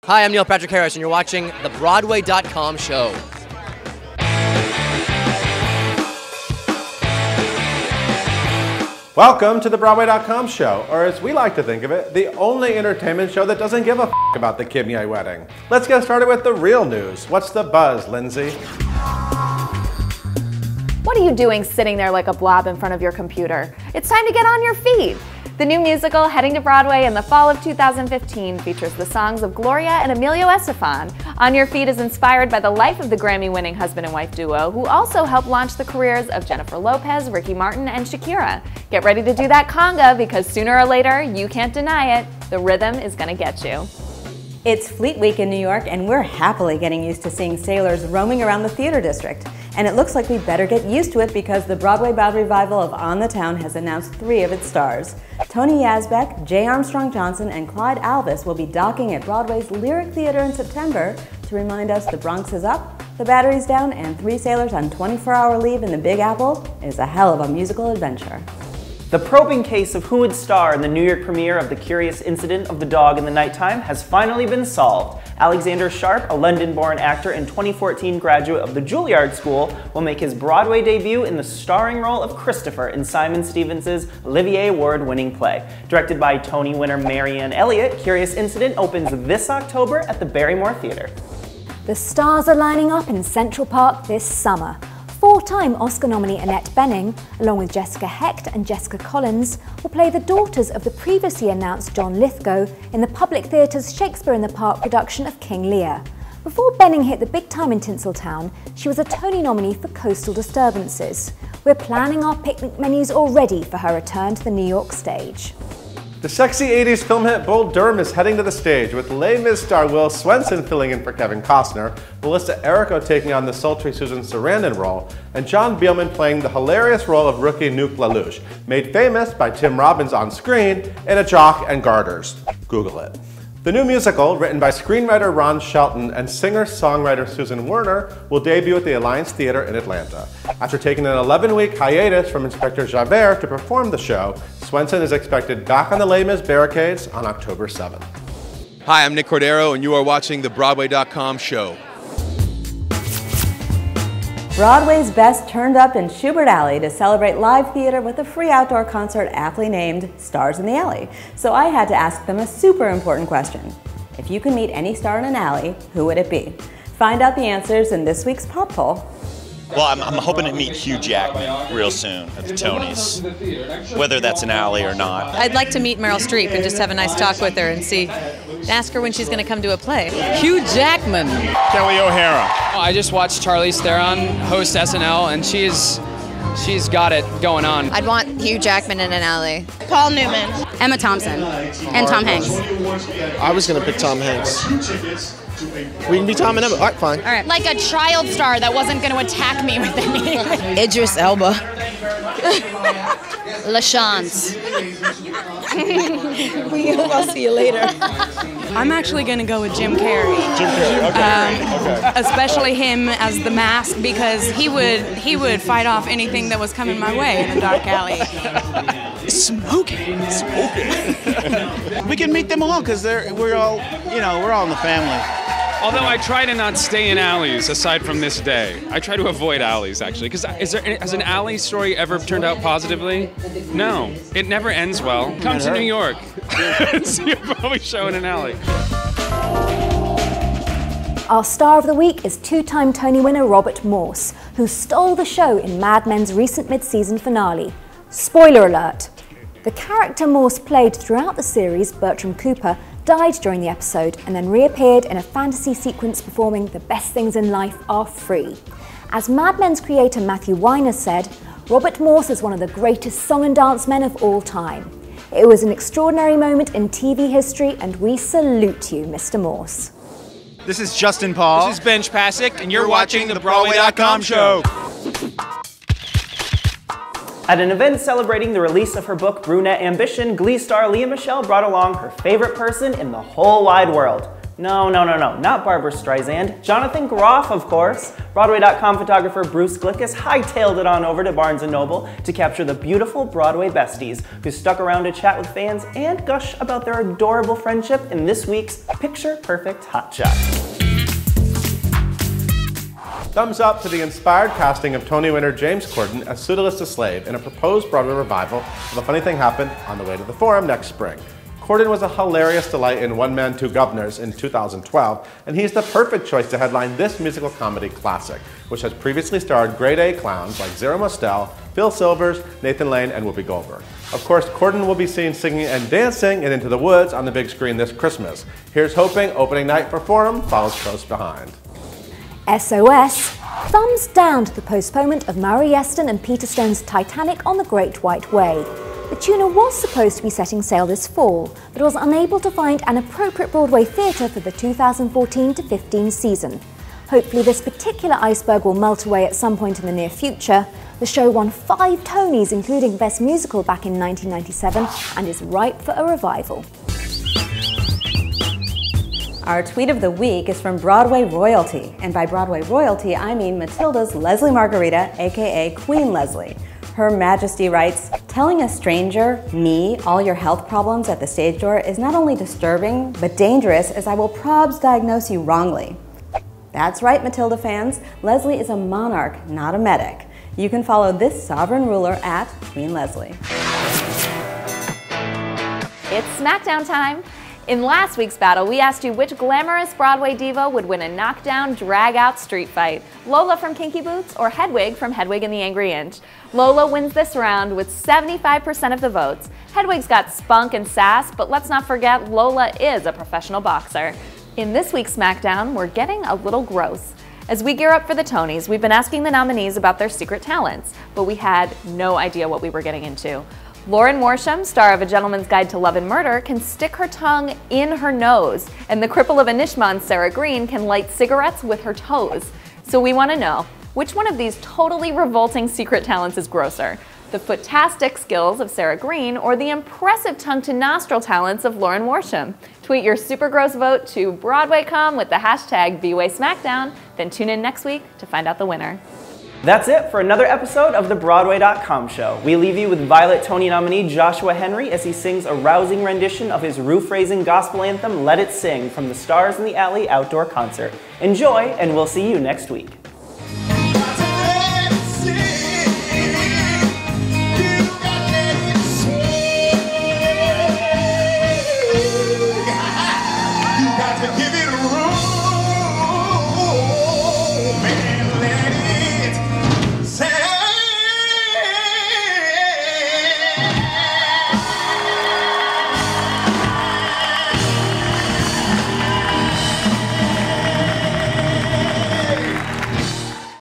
Hi, I'm Neil Patrick Harris, and you're watching the Broadway.com show. Welcome to the Broadway.com show, or as we like to think of it, the only entertainment show that doesn't give a about the Kimye wedding. Let's get started with the real news. What's the buzz, Lindsay? What are you doing sitting there like a blob in front of your computer? It's time to get on your feet. The new musical, heading to Broadway in the fall of 2015, features the songs of Gloria and Emilio Estefan. On Your Feet is inspired by the life of the Grammy-winning husband and wife duo, who also helped launch the careers of Jennifer Lopez, Ricky Martin, and Shakira. Get ready to do that conga, because sooner or later, you can't deny it, the rhythm is gonna get you. It's Fleet Week in New York, and we're happily getting used to seeing sailors roaming around the theater district. And it looks like we better get used to it because the Broadway-bound revival of On the Town has announced 3 of its stars. Tony Yazbek, J. Armstrong Johnson, and Clyde Alvis will be docking at Broadway's Lyric Theater in September to remind us the Bronx is up, the battery's down, and 3 sailors on 24-hour leave in the Big Apple is a hell of a musical adventure. The probing case of who would star in the New York premiere of The Curious Incident of the Dog in the Nighttime has finally been solved. Alexander Sharp, a London-born actor and 2014 graduate of the Juilliard School, will make his Broadway debut in the starring role of Christopher in Simon Stevens' Olivier Award-winning play. Directed by Tony winner Marianne Elliott, Curious Incident opens this October at the Barrymore Theatre. The stars are lining up in Central Park this summer. 4-time Oscar nominee Annette Bening, along with Jessica Hecht and Jessica Collins, will play the daughters of the previously announced John Lithgow in the Public Theatre's Shakespeare in the Park production of King Lear. Before Bening hit the big time in Tinseltown, she was a Tony nominee for Coastal Disturbances. We're planning our picnic menus already for her return to the New York stage. The sexy 80s film hit Bull Durham is heading to the stage, with Les Mis star Will Swenson filling in for Kevin Costner, Melissa Errico taking on the sultry Susan Sarandon role, and John Beelman playing the hilarious role of rookie Nuke LaLoosh, made famous by Tim Robbins on screen in A Jock and Garters. Google it. The new musical, written by screenwriter Ron Shelton and singer-songwriter Susan Werner, will debut at the Alliance Theater in Atlanta. After taking an 11-week hiatus from Inspector Javert to perform the show, Swenson is expected back on the Les Mis barricades on October 7th. Hi, I'm Nick Cordero, and you are watching the Broadway.com show. Broadway's best turned up in Schubert Alley to celebrate live theater with a free outdoor concert aptly named Stars in the Alley. So I had to ask them a super important question. If you could meet any star in an alley, who would it be? Find out the answers in this week's Pop Poll. Well, I'm hoping to meet Hugh Jackman real soon at the Tonys, whether that's an alley or not. I'd like to meet Meryl Streep and just have a nice talk with her and ask her when she's going to come to a play. Hugh Jackman. Kelly O'Hara. I just watched Charlize Theron host SNL, and she's got it going on. I'd want Hugh Jackman in an alley. Paul Newman. Emma Thompson. And Tom Hanks. I was going to pick Tom Hanks. We can be Tom and Emma. All right, fine. All right. Like a child star that wasn't going to attack me with anything. Idris Elba. LaChance. I'll see you later. I'm actually going to go with Jim Carrey. Jim Carrey, okay. Especially him as the Mask, because he would fight off anything that was coming my way in a dark alley. Smoking. We can meet them all because we're all in the family. Although I try to not stay in alleys aside from this day. I try to avoid alleys, actually. Because has an alley story ever turned out positively? No. It never ends well. Come to New York. See a Broadway show in an alley. Our star of the week is 2-time Tony winner Robert Morse, who stole the show in Mad Men's recent mid-season finale. Spoiler alert! The character Morse played throughout the series, Bertram Cooper, died during the episode and then reappeared in a fantasy sequence performing The Best Things in Life Are Free. As Mad Men's creator Matthew Weiner said, Robert Morse is one of the greatest song and dance men of all time. It was an extraordinary moment in TV history, and we salute you, Mr. Morse. This is Justin Paul. This is Benj Pasek, and you're watching the Broadway.com show. At an event celebrating the release of her book Brunette Ambition, Glee star Lea Michele brought along her favorite person in the whole wide world, No, not Barbara Streisand. Jonathan Groff, of course. Broadway.com photographer Bruce Glickus hightailed it on over to Barnes & Noble to capture the beautiful Broadway besties who stuck around to chat with fans and gush about their adorable friendship in this week's Picture Perfect Hot Shot. Thumbs up to the inspired casting of Tony winner James Corden as Pseudolus the Slave in a proposed Broadway revival of A Funny Thing Happened on the way to the Forum next spring. Corden was a hilarious delight in One Man, Two Governors in 2012, and he's the perfect choice to headline this musical comedy classic, which has previously starred grade-A clowns like Zero Mostel, Phil Silvers, Nathan Lane, and Whoopi Goldberg. Of course, Corden will be seen singing and dancing in Into the Woods on the big screen this Christmas. Here's hoping opening night for Forum follows close behind. SOS. Thumbs down to the postponement of Murray Yeston and Peter Stone's Titanic on the Great White Way. The tuna was supposed to be setting sail this fall, but was unable to find an appropriate Broadway theatre for the 2014-15 season. Hopefully this particular iceberg will melt away at some point in the near future. The show won 5 Tonys, including Best Musical back in 1997, and is ripe for a revival. Our tweet of the week is from Broadway royalty, and by Broadway royalty I mean Matilda's Lesli Margherita, aka Queen Leslie. Her Majesty writes, "Telling a stranger, me, all your health problems at the stage door is not only disturbing, but dangerous, as I will probs diagnose you wrongly." That's right, Matilda fans. Leslie is a monarch, not a medic. You can follow this sovereign ruler at Queen Leslie. It's Smackdown time. In last week's battle, we asked you which glamorous Broadway diva would win a knockdown, drag-out street fight. Lola from Kinky Boots or Hedwig from Hedwig and the Angry Inch? Lola wins this round with 75% of the votes. Hedwig's got spunk and sass, but let's not forget Lola is a professional boxer. In this week's Smackdown, we're getting a little gross. As we gear up for the Tonys, we've been asking the nominees about their secret talents, but we had no idea what we were getting into. Lauren Morsham, star of A Gentleman's Guide to Love and Murder, can stick her tongue in her nose, and the cripple of Inishmaan, Sarah Green, can light cigarettes with her toes. So we want to know, which one of these totally revolting secret talents is grosser? The footastic skills of Sarah Green or the impressive tongue-to-nostril talents of Lauren Morsham? Tweet your super gross vote to BroadwayCom with the hashtag BWaySmackdown, then tune in next week to find out the winner. That's it for another episode of the Broadway.com show. We leave you with Violet Tony nominee Joshua Henry as he sings a rousing rendition of his roof-raising gospel anthem, Let It Sing, from the Stars in the Alley outdoor concert. Enjoy, and we'll see you next week.